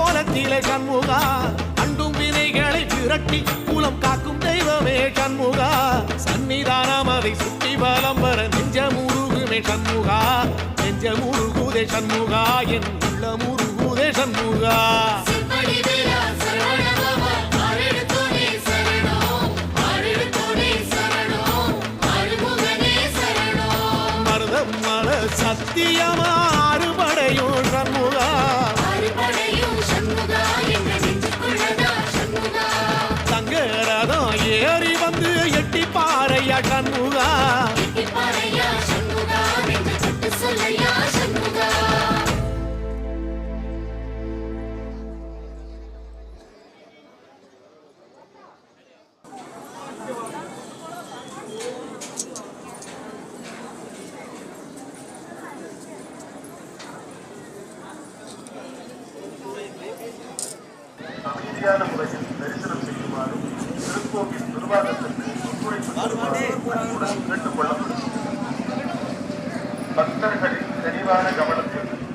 கோலத்திலே சண்முகா அண்டும் வினைகளை விரட்டி குலம் காக்கும் தெய்வமே சண்முகா சன்னிதானம் அதை சுற்றி பலம் வர நெஞ்சமுருகுமே சண்முகா நெஞ்சமுருகுதே சண்முகா என் உள்ள முருகுதே சண்முகா சத்தியமா அறுபடையும் சண்முகா தங்கரதம் ஏறி வந்து எட்டி பாறையா சண்முகா அமைதியான முறையில் தரிசனம் செய்யுமாறு திருக்கோவில் நிர்வாகத்திற்கு ஒத்துழைப்பு கேட்டுக் கொள்ளப்படுகிறது. பக்தர்களின் தெளிவான கவனத்திற்கு